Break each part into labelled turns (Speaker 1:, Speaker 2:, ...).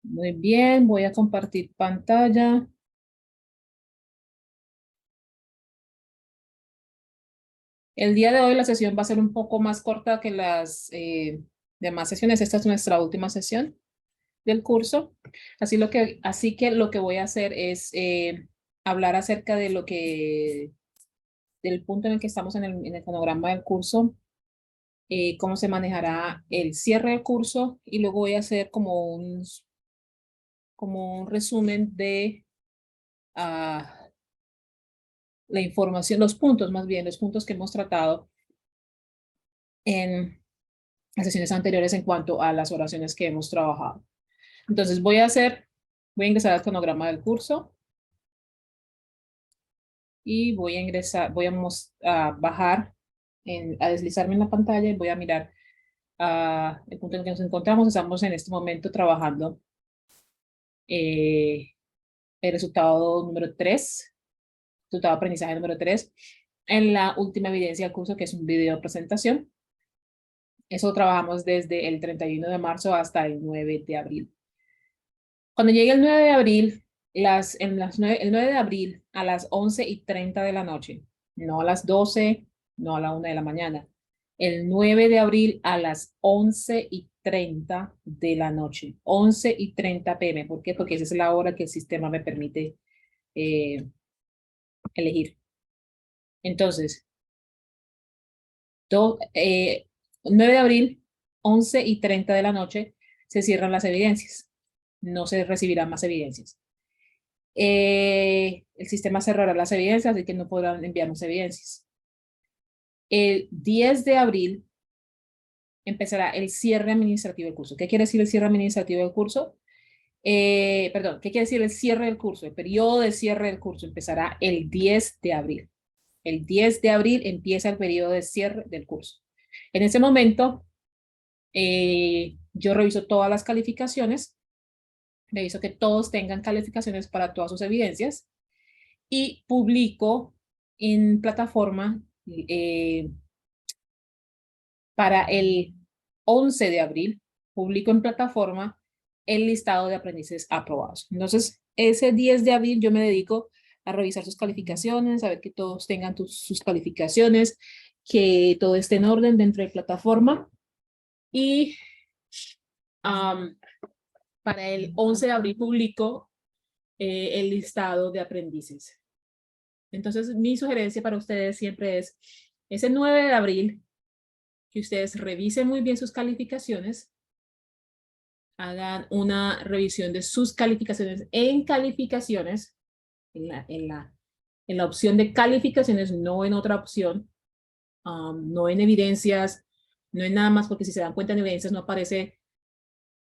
Speaker 1: Muy bien, voy a compartir pantalla. El día de hoy la sesión va a ser un poco más corta que las demás sesiones. Esta es nuestra última sesión del curso. Así que lo que voy a hacer es hablar acerca de del punto en el que estamos en el cronograma del curso, cómo se manejará el cierre del curso y luego voy a hacer como un resumen de la información, los puntos más bien, los puntos que hemos tratado en las sesiones anteriores en cuanto a las oraciones que hemos trabajado. Entonces voy a ingresar al cronograma del curso y voy a bajar, a deslizarme en la pantalla y voy a mirar el punto en que nos encontramos. Estamos en este momento trabajando el resultado número 3, resultado de aprendizaje número 3, en la última evidencia del curso, que es un video de presentación. Eso trabajamos desde el 31 de marzo hasta el 9 de abril. Cuando llegue el 9 de abril, el 9 de abril a las 11:30 de la noche, no a las 12, no a la 1 de la mañana, el 9 de abril a las 11:30 de la noche, 11:30 p.m. ¿Por qué? Porque esa es la hora que el sistema me permite elegir. Entonces, 9 de abril, 11:30 de la noche, se cierran las evidencias. No se recibirán más evidencias. El sistema cerrará las evidencias, así que no podrán enviarnos evidencias. El 10 de abril empezará el cierre administrativo del curso. ¿Qué quiere decir el cierre administrativo del curso? Perdón, ¿qué quiere decir el cierre del curso? El periodo de cierre del curso empezará el 10 de abril. El 10 de abril empieza el periodo de cierre del curso. En ese momento, yo reviso todas las calificaciones, reviso que todos tengan calificaciones para todas sus evidencias y publico en plataforma para el 11 de abril, publico en plataforma el listado de aprendices aprobados. Entonces, ese 10 de abril yo me dedico a revisar sus calificaciones, a ver que todos tengan sus calificaciones, que todo esté en orden dentro de plataforma. Y para el 11 de abril publico el listado de aprendices. Entonces, mi sugerencia para ustedes siempre es ese 9 de abril, que ustedes revisen muy bien sus calificaciones, hagan una revisión de sus calificaciones en calificaciones, en la opción de calificaciones, no en otra opción, no en evidencias, no en nada más, porque si se dan cuenta en evidencias no aparece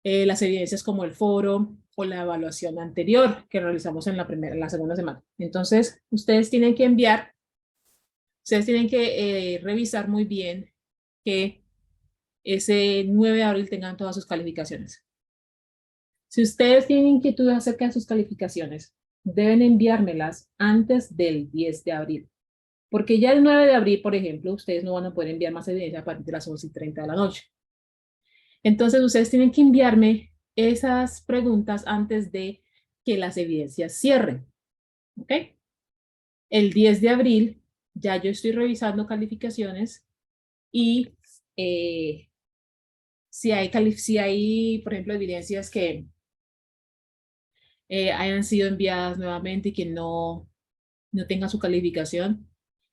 Speaker 1: las evidencias como el foro o la evaluación anterior que realizamos en la segunda semana. Entonces, ustedes tienen que revisar muy bien que ese 9 de abril tengan todas sus calificaciones. Si ustedes tienen inquietudes acerca de sus calificaciones, deben enviármelas antes del 10 de abril. Porque ya el 9 de abril, por ejemplo, ustedes no van a poder enviar más evidencia a partir de las 11:30 de la noche. Entonces, ustedes tienen que enviarme esas preguntas antes de que las evidencias cierren. ¿Ok? El 10 de abril ya yo estoy revisando calificaciones y si hay, por ejemplo, evidencias que hayan sido enviadas nuevamente y que no tengan su calificación,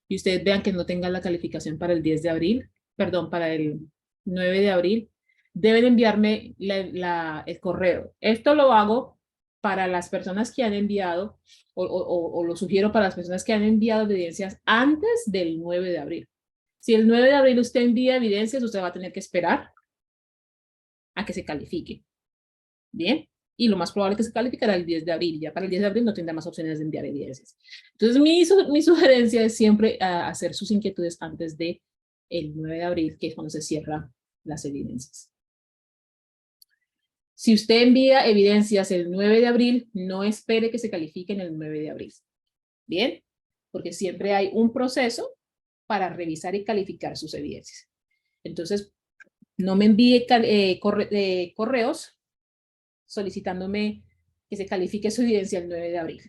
Speaker 1: y ustedes vean que no tengan la calificación para el 10 de abril, perdón, para el 9 de abril, deben enviarme el correo. Esto lo hago para las personas que han enviado, o lo sugiero para las personas que han enviado evidencias antes del 9 de abril. Si el 9 de abril usted envía evidencias, usted va a tener que esperar a que se califique. Bien, y lo más probable es que se calificará el 10 de abril. Ya para el 10 de abril no tendrá más opciones de enviar evidencias. Entonces, mi sugerencia es siempre hacer sus inquietudes antes de el 9 de abril, que es cuando se cierran las evidencias. Si usted envía evidencias el 9 de abril, no espere que se califiquen el 9 de abril. Bien, porque siempre hay un proceso para revisar y calificar sus evidencias. Entonces, no me envíe correos solicitándome que se califique su evidencia el 9 de abril.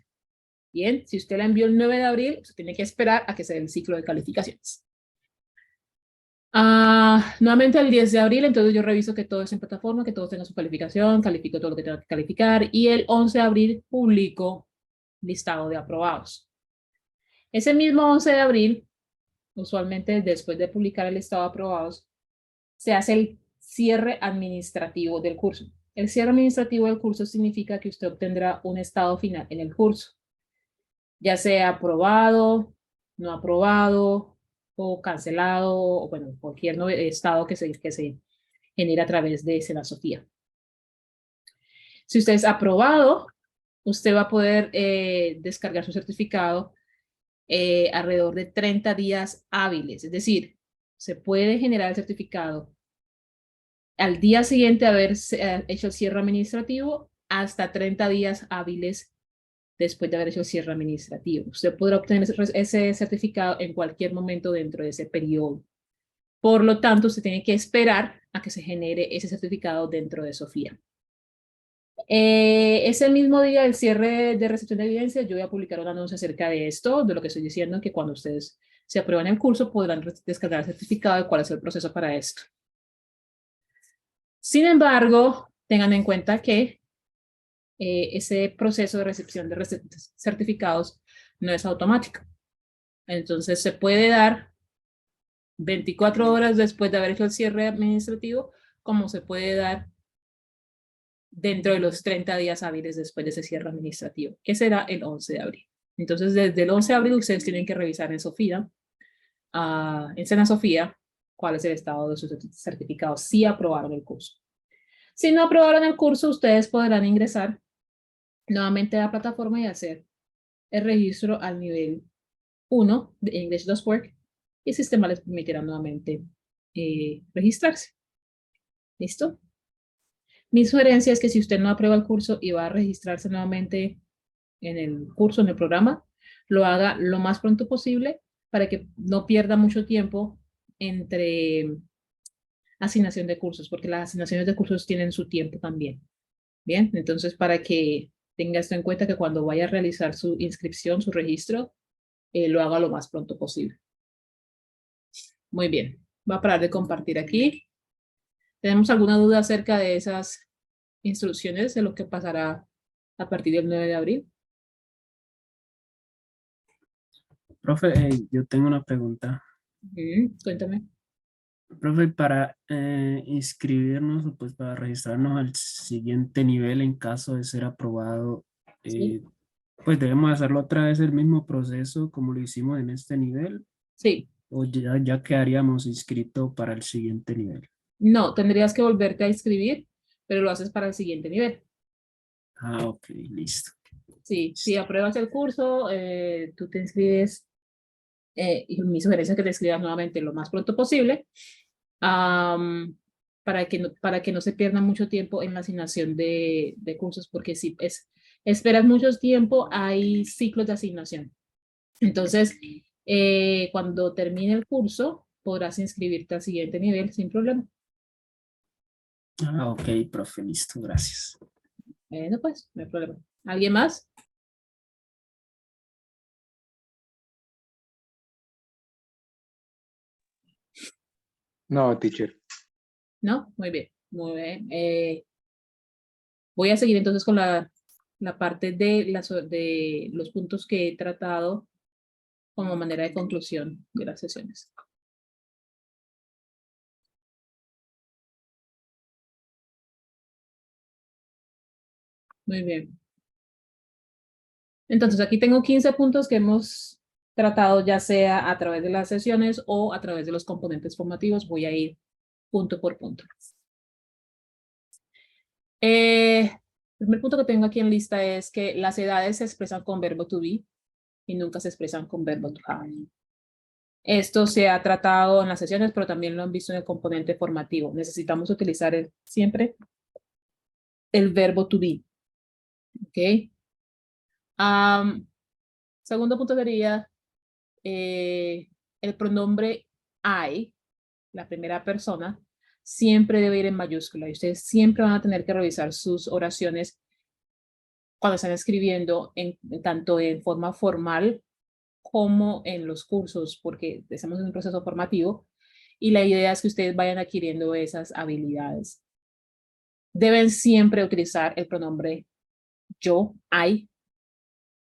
Speaker 1: Bien, si usted la envió el 9 de abril, usted tiene que esperar a que se dé el ciclo de calificaciones. Nuevamente el 10 de abril, entonces yo reviso que todo esté en plataforma, que todo tenga su calificación, califico todo lo que tenga que calificar, y el 11 de abril publico listado de aprobados. Ese mismo 11 de abril, usualmente después de publicar el listado de aprobados, se hace el cierre administrativo del curso. El cierre administrativo del curso significa que usted obtendrá un estado final en el curso, ya sea aprobado, no aprobado, o cancelado, o bueno, cualquier estado que se genere a través de Senasofía. Si usted es aprobado, usted va a poder descargar su certificado alrededor de 30 días hábiles. Es decir, se puede generar el certificado al día siguiente de haber hecho el cierre administrativo hasta 30 días hábiles después de haber hecho el cierre administrativo. Usted podrá obtener ese certificado en cualquier momento dentro de ese periodo. Por lo tanto, usted tiene que esperar a que se genere ese certificado dentro de Sofía. Ese mismo día del cierre de recepción de evidencia, yo voy a publicar un anuncio acerca de esto, de lo que estoy diciendo, que cuando ustedes se aprueban el curso podrán descargar el certificado de cuál es el proceso para esto. Sin embargo, tengan en cuenta que ese proceso de recepción de certificados no es automático. Entonces se puede dar 24 horas después de haber hecho el cierre administrativo, como se puede dar dentro de los 30 días hábiles después de ese cierre administrativo, que será el 11 de abril. Entonces, desde el 11 de abril ustedes tienen que revisar en Sofía, en Senasofía, cuál es el estado de sus certificados, si aprobaron el curso. Si no aprobaron el curso, ustedes podrán ingresar nuevamente a la plataforma y hacer el registro al nivel 1 de English Does Work, y el sistema les permitirá nuevamente registrarse. ¿Listo? Mi sugerencia es que si usted no aprueba el curso y va a registrarse nuevamente en el curso, en el programa, lo haga lo más pronto posible para que no pierda mucho tiempo entre asignación de cursos, porque las asignaciones de cursos tienen su tiempo también. Bien, entonces para que tenga esto en cuenta que cuando vaya a realizar su inscripción, su registro, lo haga lo más pronto posible. Muy bien, voy a parar de compartir aquí. ¿Tenemos alguna duda acerca de esas instrucciones de lo que pasará a partir del 9 de abril?
Speaker 2: Profe, yo tengo una pregunta.
Speaker 1: Cuéntame.
Speaker 2: Profe, para inscribirnos o pues para registrarnos al siguiente nivel en caso de ser aprobado,
Speaker 1: Sí.
Speaker 2: pues debemos hacerlo otra vez el mismo proceso como lo hicimos en este nivel,
Speaker 1: Sí.
Speaker 2: o ya quedaríamos inscritos para el siguiente nivel.
Speaker 1: No, tendrías que volverte a inscribir, pero lo haces para el siguiente nivel.
Speaker 2: Ah, ok, listo.
Speaker 1: Sí, si apruebas el curso, tú te inscribes, y mi sugerencia es que te inscribas nuevamente lo más pronto posible, para que no se pierda mucho tiempo en la asignación de cursos, porque si esperas mucho tiempo, hay ciclos de asignación. Entonces, cuando termine el curso, podrás inscribirte al siguiente nivel sin problema.
Speaker 2: Ah, ok, profe, listo, gracias.
Speaker 1: Bueno, pues, no hay problema. ¿Alguien más?
Speaker 3: No, teacher.
Speaker 1: ¿No? Muy bien, muy bien. Voy a seguir entonces con la parte de los puntos que he tratado como manera de conclusión de las sesiones. Muy bien. Entonces, aquí tengo 15 puntos que hemos tratado, ya sea a través de las sesiones o a través de los componentes formativos. Voy a ir punto por punto. El primer punto que tengo aquí en lista es que las edades se expresan con verbo to be y nunca se expresan con verbo to have. Esto se ha tratado en las sesiones, pero también lo han visto en el componente formativo. Necesitamos utilizar siempre el verbo to be. ¿Ok? Segundo punto sería el pronombre I, la primera persona, siempre debe ir en mayúscula y ustedes siempre van a tener que revisar sus oraciones cuando están escribiendo tanto en forma formal como en los cursos, porque estamos en un proceso formativo y la idea es que ustedes vayan adquiriendo esas habilidades. Deben siempre utilizar el pronombre yo, I,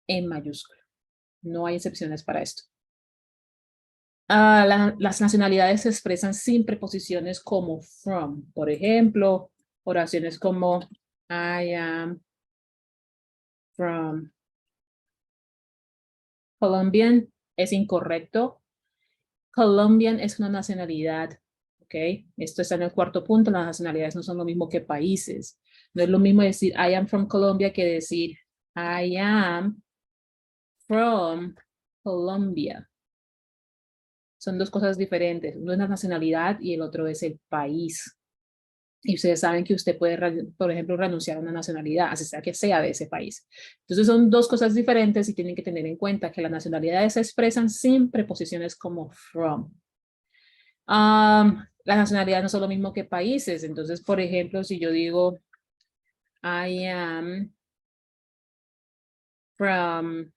Speaker 1: en mayúscula. No hay excepciones para esto. Las nacionalidades se expresan sin preposiciones como from. Por ejemplo, oraciones como I am from Colombian es incorrecto. Colombian es una nacionalidad, ¿ok? Esto está en el cuarto punto. Las nacionalidades no son lo mismo que países. No es lo mismo decir I am from Colombia que decir I am from Colombia. Son dos cosas diferentes. Uno es la nacionalidad y el otro es el país. Y ustedes saben que usted puede, por ejemplo, renunciar a una nacionalidad, así sea que sea de ese país. Entonces son dos cosas diferentes y tienen que tener en cuenta que las nacionalidades se expresan sin preposiciones como from. Las nacionalidades no son lo mismo que países. Entonces, por ejemplo, si yo digo I am from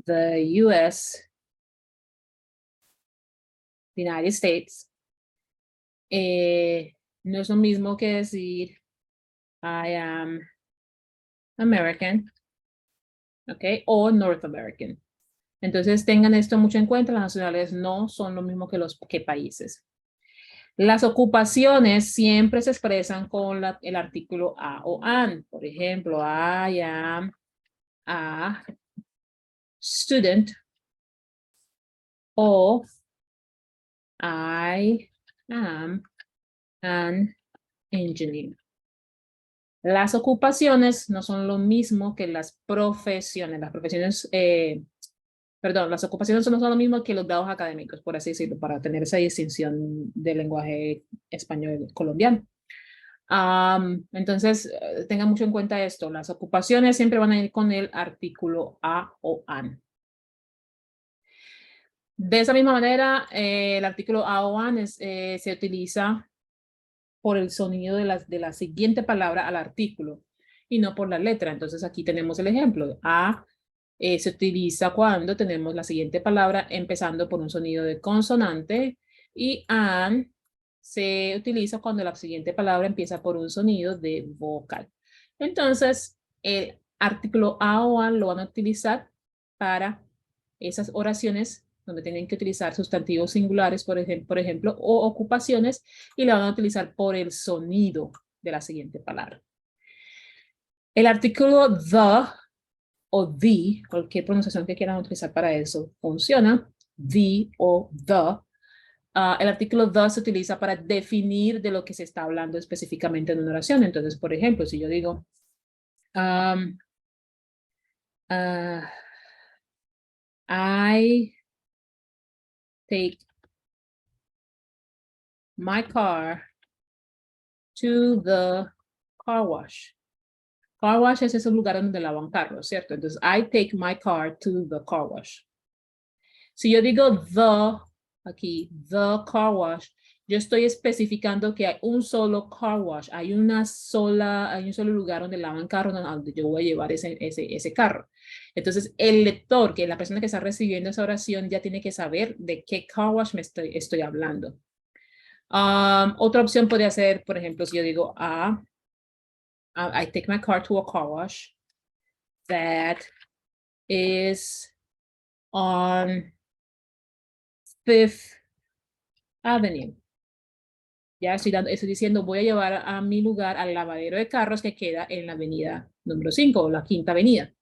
Speaker 1: the US, the United States, no es lo mismo que decir I am American, ¿ok? O North American. Entonces tengan esto mucho en cuenta, las nacionalidades no son lo mismo que los países. Las ocupaciones siempre se expresan con el artículo a o an. Por ejemplo, I am a student o I am an engineer. Las ocupaciones no son lo mismo que las profesiones. Las profesiones, las ocupaciones no son lo mismo que los grados académicos, por así decirlo, para tener esa distinción del lenguaje español colombiano. Entonces, tengan mucho en cuenta esto. Las ocupaciones siempre van a ir con el artículo a o an. De esa misma manera, el artículo a o an se utiliza por el sonido de la siguiente palabra al artículo y no por la letra. Entonces aquí tenemos el ejemplo. A se utiliza cuando tenemos la siguiente palabra empezando por un sonido de consonante y an se utiliza cuando la siguiente palabra empieza por un sonido de vocal. Entonces, el artículo a o an lo van a utilizar para esas oraciones donde tienen que utilizar sustantivos singulares, por ejemplo, o ocupaciones, y la van a utilizar por el sonido de la siguiente palabra. El artículo the o the, cualquier pronunciación que quieran utilizar para eso, funciona. The o the. El artículo the se utiliza para definir de lo que se está hablando específicamente en una oración. Entonces, por ejemplo, si yo digo, I take my car to the car wash. Car wash es ese lugar donde lavan carros, ¿cierto? Entonces, I take my car to the car wash. Si yo digo the, aquí, the car wash, yo estoy especificando que hay un solo car wash, hay un solo lugar donde lavan carros donde yo voy a llevar ese carro. Entonces, el lector, que es la persona que está recibiendo esa oración, ya tiene que saber de qué car wash estoy hablando. Otra opción podría ser, por ejemplo, si yo digo, I take my car to a car wash that is on 5th Avenue. Ya estoy diciendo, voy a llevar a mi lugar al lavadero de carros que queda en la avenida número 5 o la quinta avenida.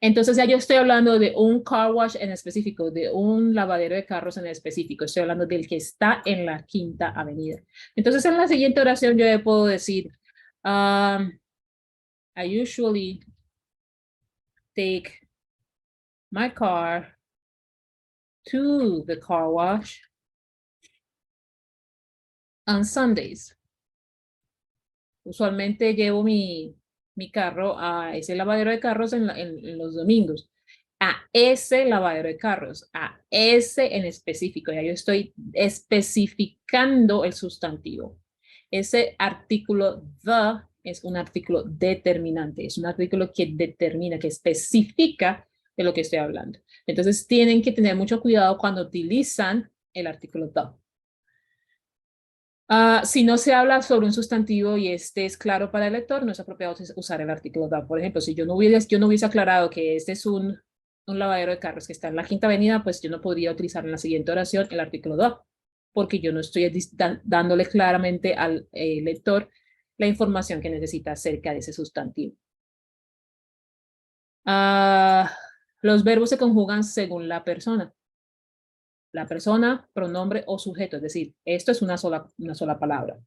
Speaker 1: Entonces ya yo estoy hablando de un car wash en específico, de un lavadero de carros en específico. Estoy hablando del que está en la quinta avenida. Entonces en la siguiente oración yo le puedo decir, I usually take my car to the car wash on Sundays. Usualmente llevo mi carro a ese lavadero de carros en los domingos. a ese lavadero de carros, a ese en específico. Ya yo estoy especificando el sustantivo. Ese artículo the es un artículo determinante, es un artículo que determina, que especifica de lo que estoy hablando. Entonces tienen que tener mucho cuidado cuando utilizan el artículo the. Si no se habla sobre un sustantivo y este es claro para el lector, no es apropiado usar el artículo the. Por ejemplo, si yo no hubiese aclarado que este es un lavadero de carros que está en la Quinta Avenida, pues yo no podría utilizar en la siguiente oración el artículo the, porque yo no estoy dándole claramente al lector la información que necesita acerca de ese sustantivo. Los verbos se conjugan según la persona. La persona, pronombre o sujeto, es decir, esto es una sola palabra.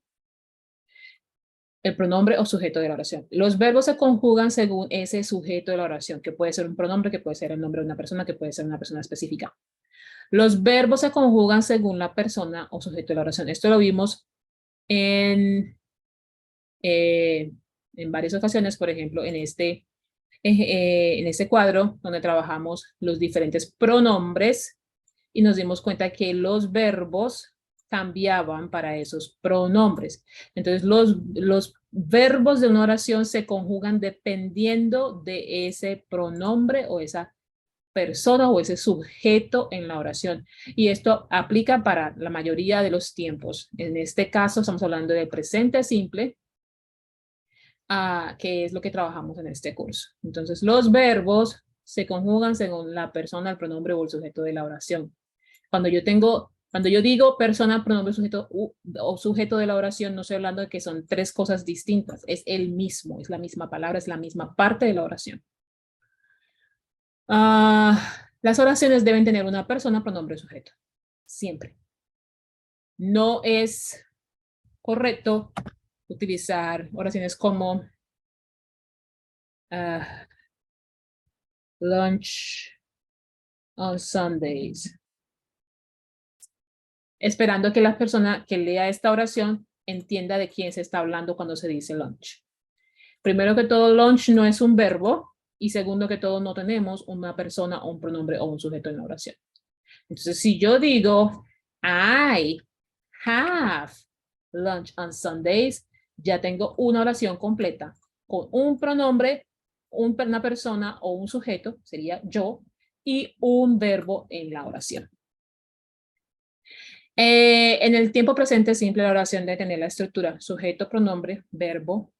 Speaker 1: El pronombre o sujeto de la oración. Los verbos se conjugan según ese sujeto de la oración, que puede ser un pronombre, que puede ser el nombre de una persona, que puede ser una persona específica. Los verbos se conjugan según la persona o sujeto de la oración. Esto lo vimos en varias ocasiones, por ejemplo, en este cuadro donde trabajamos los diferentes pronombres y nos dimos cuenta que los verbos cambiaban para esos pronombres. Entonces, los verbos de una oración se conjugan dependiendo de ese pronombre o esa persona o ese sujeto en la oración. Y esto aplica para la mayoría de los tiempos. En este caso, estamos hablando del presente simple, que es lo que trabajamos en este curso. Entonces, los verbos se conjugan según la persona, el pronombre o el sujeto de la oración. Cuando yo digo persona, pronombre, sujeto o sujeto de la oración, no estoy hablando de que son tres cosas distintas. Es el mismo, es la misma palabra, es la misma parte de la oración. Las oraciones deben tener una persona, pronombre, sujeto. Siempre. No es correcto utilizar oraciones como lunch on Sundays, esperando que la persona que lea esta oración entienda de quién se está hablando cuando se dice lunch. Primero que todo, lunch no es un verbo, y segundo que todo, no tenemos una persona o un pronombre o un sujeto en la oración. Entonces, si yo digo, I have lunch on Sundays, ya tengo una oración completa con un pronombre, una persona o un sujeto, sería yo, y un verbo en la oración. En el tiempo presente simple, la oración debe tener la estructura sujeto, pronombre, verbo,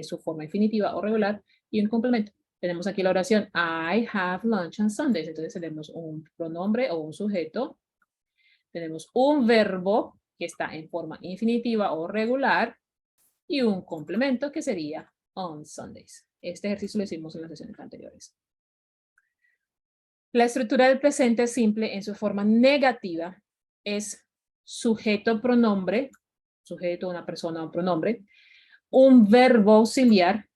Speaker 1: su forma infinitiva o regular y un complemento. Tenemos aquí la oración I have lunch on Sundays. Entonces tenemos un pronombre o un sujeto. Tenemos un verbo que está en forma infinitiva o regular y un complemento que sería on Sundays. Este ejercicio lo hicimos en las sesiones anteriores. La estructura del presente simple en su forma negativa es sujeto, pronombre, sujeto, una persona o pronombre, un verbo auxiliar,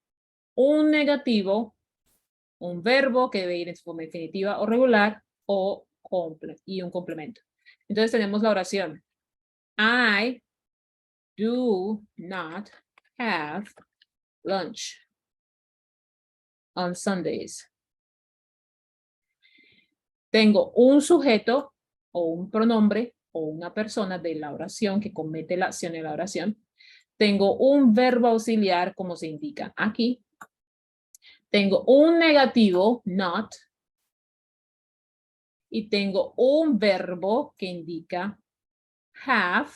Speaker 1: un negativo, un verbo que debe ir en su forma infinitiva o regular y un complemento. Entonces tenemos la oración I do not have lunch on Sundays. Tengo un sujeto o un pronombre o una persona de la oración que comete la acción en la oración. Tengo un verbo auxiliar como se indica aquí. Tengo un negativo, not. Y tengo un verbo que indica have.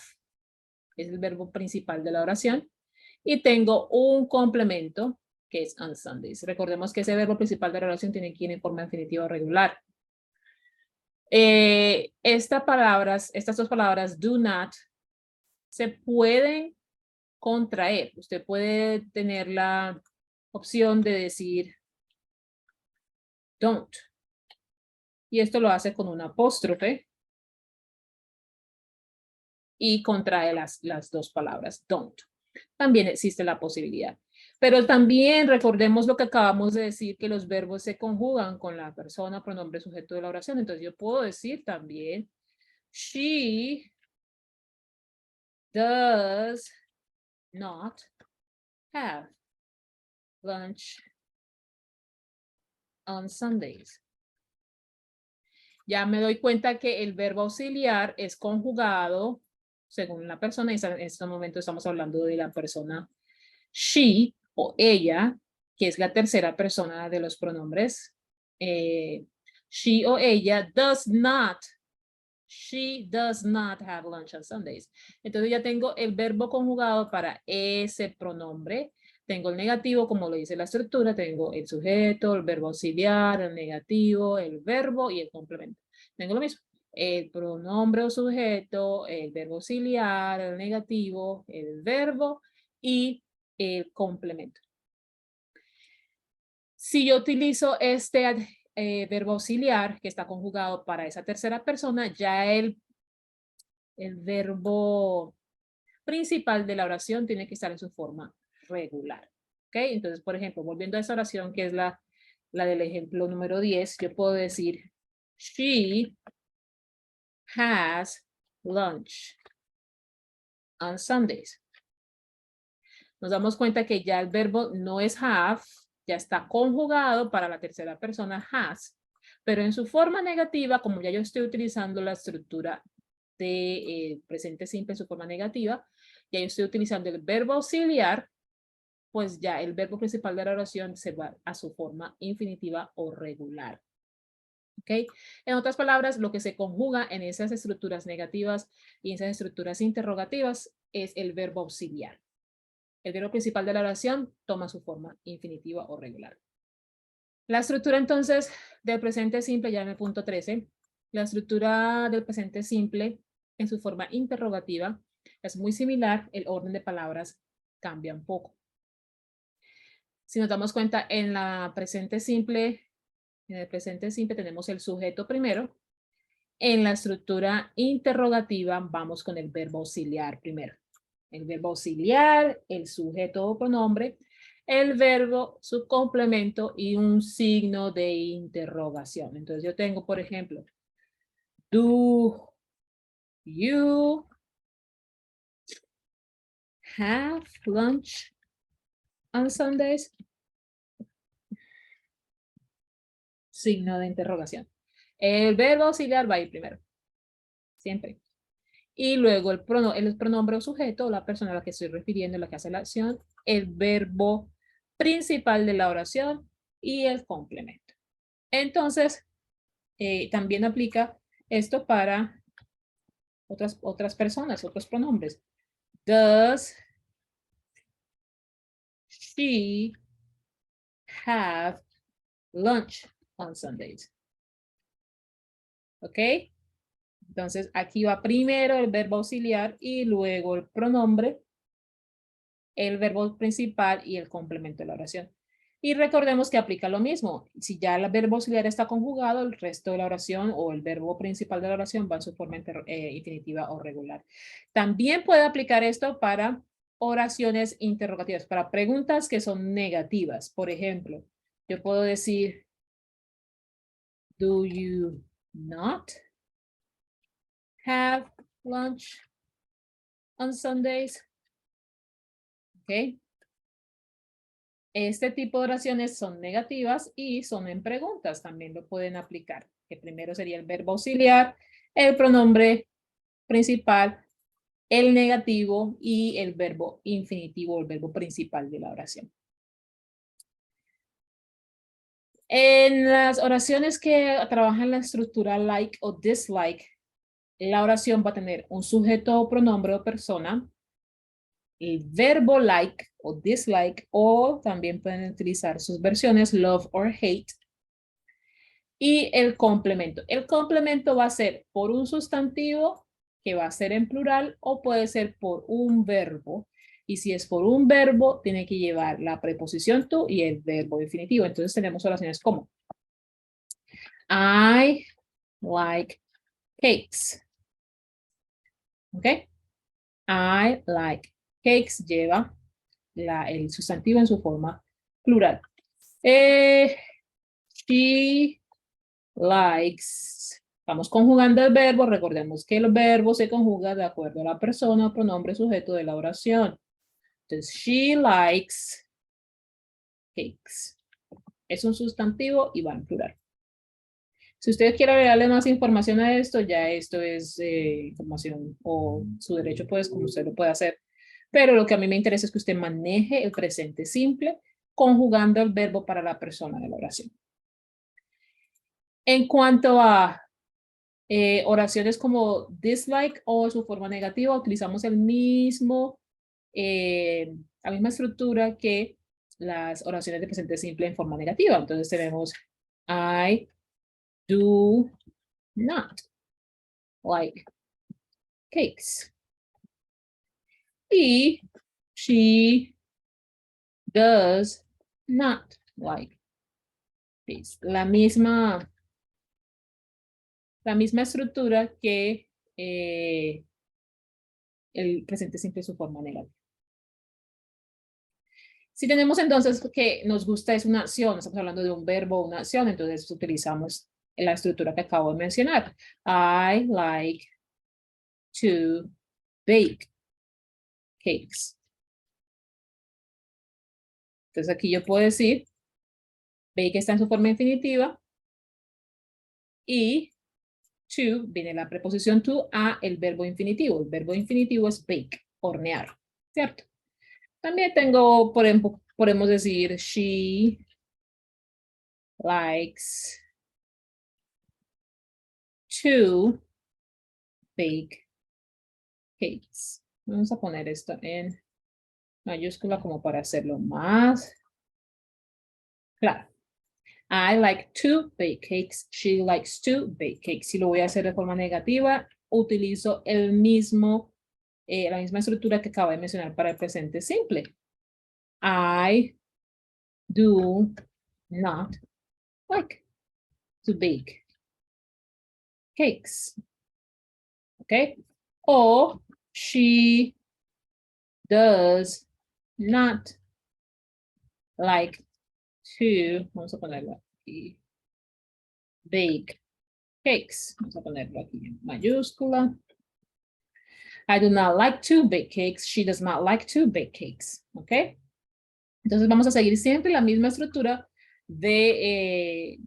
Speaker 1: Es el verbo principal de la oración. Y tengo un complemento que es on Sundays. Recordemos que ese verbo principal de la oración tiene que ir en forma infinitiva regular. Estas dos palabras, do not, se pueden contraer. Usted puede tener la opción de decir don't. Y esto lo hace con un apóstrofe y contrae las dos palabras, don't. También existe la posibilidad. Pero también recordemos lo que acabamos de decir, que los verbos se conjugan con la persona, pronombre, sujeto de la oración. Entonces yo puedo decir también, she does not have lunch on Sundays. ya me doy cuenta que el verbo auxiliar es conjugado según la persona. En este momento estamos hablando de la persona she o ella, que es la tercera persona de los pronombres. She o ella does not. She does not have lunch on Sundays. Entonces ya tengo el verbo conjugado para ese pronombre. Tengo el negativo, como lo dice la estructura. Tengo el sujeto, el verbo auxiliar, el negativo, el verbo y el complemento. Tengo lo mismo. El pronombre o sujeto, el verbo auxiliar, el negativo, el verbo y el complemento. Si yo utilizo este verbo auxiliar que está conjugado para esa tercera persona, ya el verbo principal de la oración tiene que estar en su forma regular. ¿Ok? Entonces, por ejemplo, volviendo a esa oración que es la del ejemplo número 10, yo puedo decir, she has lunch on Sundays. Nos damos cuenta que ya el verbo no es have, ya está conjugado para la tercera persona has, pero en su forma negativa, como ya yo estoy utilizando la estructura de presente simple en su forma negativa, ya yo estoy utilizando el verbo auxiliar, pues ya el verbo principal de la oración se va a su forma infinitiva o regular. ¿Ok? En otras palabras, lo que se conjuga en esas estructuras negativas y en esas estructuras interrogativas es el verbo auxiliar. El verbo principal de la oración toma su forma infinitiva o regular. La estructura entonces del presente simple, ya en el punto 13, la estructura del presente simple en su forma interrogativa es muy similar, el orden de palabras cambia un poco. Si nos damos cuenta, en el presente simple tenemos el sujeto primero. En la estructura interrogativa vamos con el verbo auxiliar primero. El verbo auxiliar, el sujeto o pronombre, el verbo, su complemento y un signo de interrogación. Entonces yo tengo, por ejemplo, do you have lunch on Sundays? Signo de interrogación. El verbo auxiliar va a ir primero. Siempre. Y luego el pronombre o sujeto, la persona a la que estoy refiriendo, la que hace la acción, el verbo principal de la oración y el complemento. Entonces, también aplica esto para otras personas, otros pronombres. Does she have lunch on Sundays? ¿Ok? Entonces, aquí va primero el verbo auxiliar y luego el pronombre, el verbo principal y el complemento de la oración. Y recordemos que aplica lo mismo. Si ya el verbo auxiliar está conjugado, el resto de la oración o el verbo principal de la oración va en su forma infinitiva o regular. También puede aplicar esto para oraciones interrogativas, para preguntas que son negativas. Por ejemplo, yo puedo decir, do you not have lunch on Sundays? ¿Ok? Este tipo de oraciones son negativas y son en preguntas, también lo pueden aplicar. Que primero sería el verbo auxiliar, el pronombre principal, el negativo y el verbo infinitivo, el verbo principal de la oración. En las oraciones que trabajan la estructura like o dislike, la oración va a tener un sujeto o pronombre o persona, el verbo like o dislike, o también pueden utilizar sus versiones love or hate, y el complemento. El complemento va a ser por un sustantivo que va a ser en plural o puede ser por un verbo. Y si es por un verbo, tiene que llevar la preposición to y el verbo definitivo. Entonces tenemos oraciones como I like cakes. ¿Ok? I like cakes lleva el sustantivo en su forma plural. She likes. Vamos conjugando el verbo. Recordemos que el verbo se conjuga de acuerdo a la persona o pronombre sujeto de la oración. Entonces, she likes cakes. Es un sustantivo y va en plural. Si usted quiere agregarle más información a esto, ya esto es información o su derecho, pues, como usted lo puede hacer. Pero lo que a mí me interesa es que usted maneje el presente simple conjugando el verbo para la persona de la oración. En cuanto a oraciones como dislike o su forma negativa, utilizamos el mismo, la misma estructura que las oraciones de presente simple en forma negativa. Entonces tenemos I do not like cakes. Y she does not like cakes. La misma estructura que el presente simple en su forma negativa. Si tenemos entonces que nos gusta es una acción, estamos hablando de un verbo o una acción, entonces utilizamos la estructura que acabo de mencionar. I like to bake cakes. Entonces aquí yo puedo decir, bake está en su forma infinitiva y to viene la preposición to a el verbo infinitivo. El verbo infinitivo es bake, hornear, ¿cierto? También tengo, por ejemplo, podemos decir she likes to bake cakes. Vamos a poner esto en mayúscula como para hacerlo más claro. I like to bake cakes. She likes to bake cakes. Si lo voy a hacer de forma negativa, utilizo el mismo, la misma estructura que acabo de mencionar para el presente simple. I do not like to bake cakes. Okay? O she does not like to, vamos a ponerlo aquí, bake cakes. Vamos a ponerlo aquí en mayúscula. I do not like to bake cakes. She does not like to bake cakes. ¿Ok? Entonces vamos a seguir siempre la misma estructura del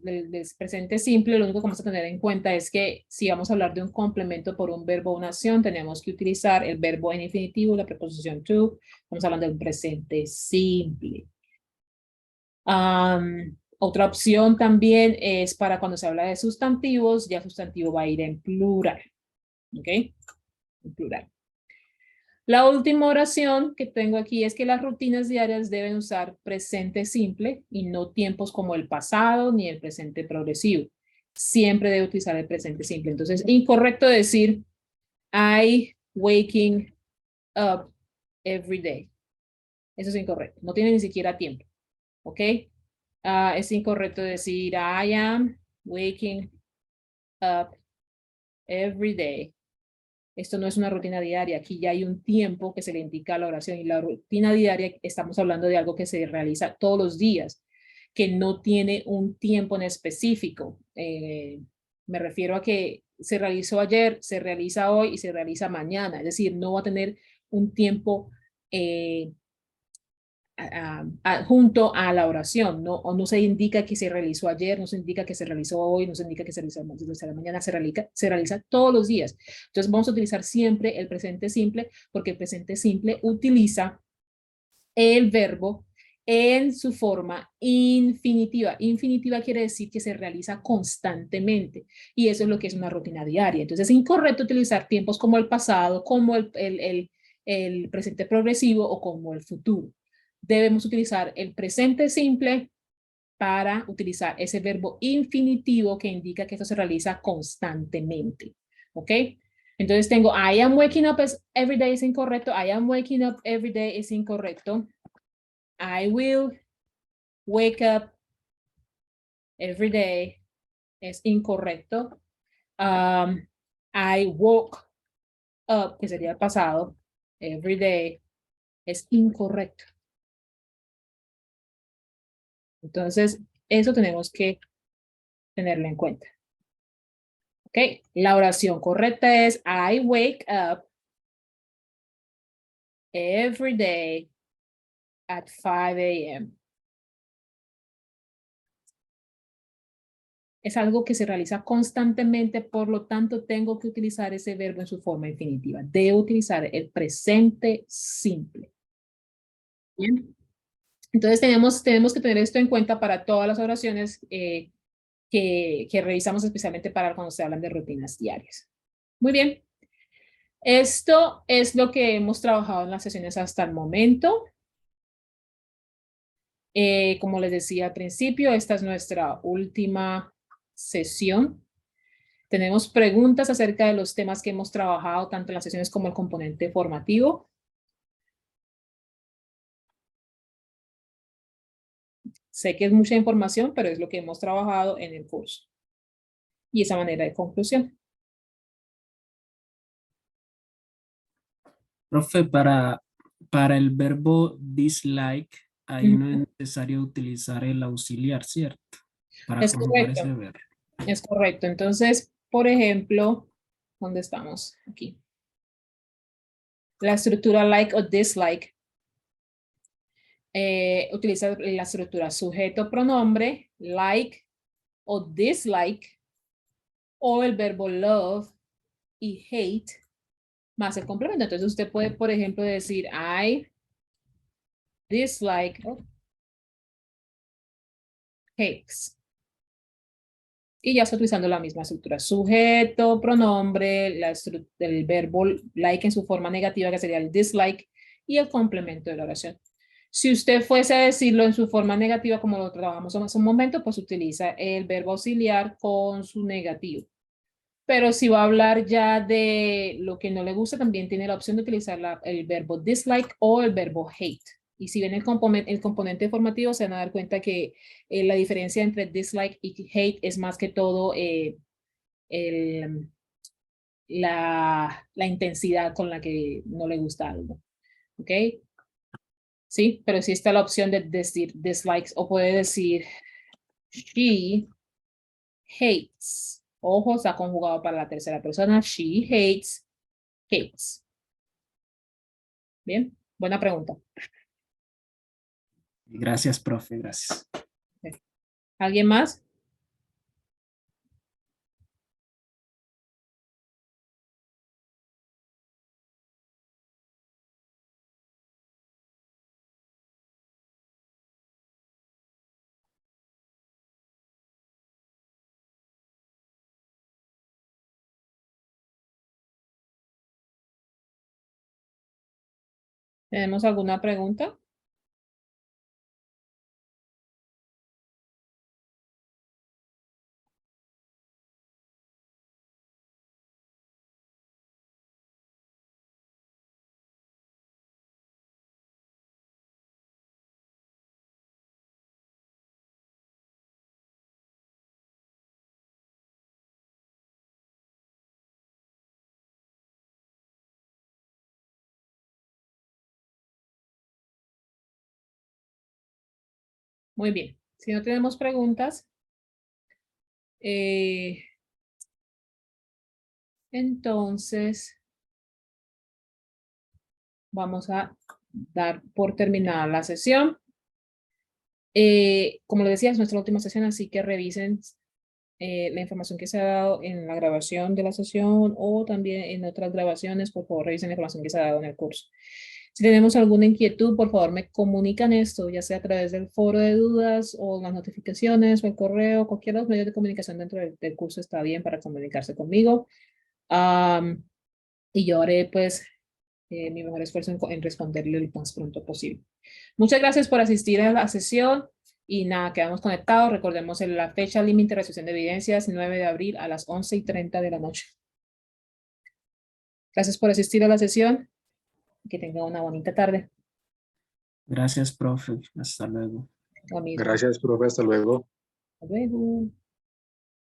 Speaker 1: presente simple. Lo único que vamos a tener en cuenta es que si vamos a hablar de un complemento por un verbo o una acción, tenemos que utilizar el verbo en infinitivo, la preposición to. Estamos hablando del presente simple. Otra opción también es para cuando se habla de sustantivos, ya sustantivo va a ir en plural. ¿Ok? En plural. La última oración que tengo aquí es que las rutinas diarias deben usar presente simple y no tiempos como el pasado ni el presente progresivo. Siempre debe utilizar el presente simple. Entonces, incorrecto decir I waking up every day. Eso es incorrecto. No tiene ni siquiera tiempo. ¿Ok? Es incorrecto decir I am waking up every day. Esto no es una rutina diaria, aquí ya hay un tiempo que se le indica a la oración y la rutina diaria estamos hablando de algo que se realiza todos los días, que no tiene un tiempo en específico. Me refiero a que se realizó ayer, se realiza hoy y se realiza mañana, es decir, no va a tener un tiempo junto a la oración, ¿no? O no se indica que se realizó ayer, no se indica que se realizó hoy, no se indica que se realizó mañana, se realiza todos los días. Entonces vamos a utilizar siempre el presente simple, porque el presente simple utiliza el verbo en su forma infinitiva. Infinitiva quiere decir que se realiza constantemente, y eso es lo que es una rutina diaria. Entonces es incorrecto utilizar tiempos como el pasado, como el presente progresivo o como el futuro. Debemos utilizar el presente simple para utilizar ese verbo infinitivo que indica que esto se realiza constantemente. ¿Ok? Entonces tengo I am waking up every day es incorrecto. I am waking up every day es incorrecto. I will wake up every day es incorrecto. I woke up, que sería el pasado, every day es incorrecto. Entonces, eso tenemos que tenerlo en cuenta. ¿Ok? La oración correcta es I wake up every day at 5 a.m. Es algo que se realiza constantemente, por lo tanto tengo que utilizar ese verbo en su forma infinitiva. Debo utilizar el presente simple. Bien. Entonces tenemos que tener esto en cuenta para todas las oraciones que revisamos, especialmente para cuando se hablan de rutinas diarias. Muy bien. Esto es lo que hemos trabajado en las sesiones hasta el momento. Como les decía al principio, esta es nuestra última sesión. Tenemos preguntas acerca de los temas que hemos trabajado, tanto en las sesiones como el componente formativo. Sé que es mucha información, pero es lo que hemos trabajado en el curso. Y esa manera de conclusión.
Speaker 2: Profe, para el verbo dislike, ahí no es necesario utilizar el auxiliar, ¿cierto? Para
Speaker 1: Es
Speaker 2: conjugar
Speaker 1: correcto.
Speaker 2: ese verbo.
Speaker 1: Es correcto. Entonces, por ejemplo, ¿dónde estamos? Aquí. La estructura like o dislike utiliza la estructura sujeto pronombre, like o dislike, o el verbo love y hate más el complemento. Entonces usted puede, por ejemplo, decir I dislike cakes. Y ya está utilizando la misma estructura. Sujeto, pronombre, el verbo like en su forma negativa, que sería el dislike, y el complemento de la oración. Si usted fuese a decirlo en su forma negativa, como lo trabajamos hace un momento, pues utiliza el verbo auxiliar con su negativo. Pero si va a hablar ya de lo que no le gusta, también tiene la opción de utilizar el verbo dislike o el verbo hate. Y si ven el componente formativo, se van a dar cuenta que la diferencia entre dislike y hate es más que todo la intensidad con la que no le gusta algo. ¿Ok? Sí, pero sí está la opción de decir dislikes o puede decir she hates. Ojo, está conjugado para la tercera persona. She hates cakes. Bien, buena pregunta.
Speaker 2: Gracias, profe, gracias.
Speaker 1: ¿Alguien más? ¿Tenemos alguna pregunta? Muy bien. Si no tenemos preguntas, entonces vamos a dar por terminada la sesión. Como les decía, es nuestra última sesión, así que revisen la información que se ha dado en la grabación de la sesión o también en otras grabaciones. Por favor, revisen la información que se ha dado en el curso. Si tenemos alguna inquietud, por favor, me comunican esto, ya sea a través del foro de dudas o las notificaciones o el correo, cualquiera de los medios de comunicación dentro del curso está bien para comunicarse conmigo. Y yo haré, pues, mi mejor esfuerzo en responderle lo más pronto posible. Muchas gracias por asistir a la sesión y nada, quedamos conectados. Recordemos la fecha límite de recepción de evidencias, 9 de abril a las 11:30 de la noche. Gracias por asistir a la sesión. Que tengan una bonita tarde.
Speaker 2: Gracias, profe. Hasta luego.
Speaker 3: Gracias, profe. Hasta luego.
Speaker 1: Hasta luego.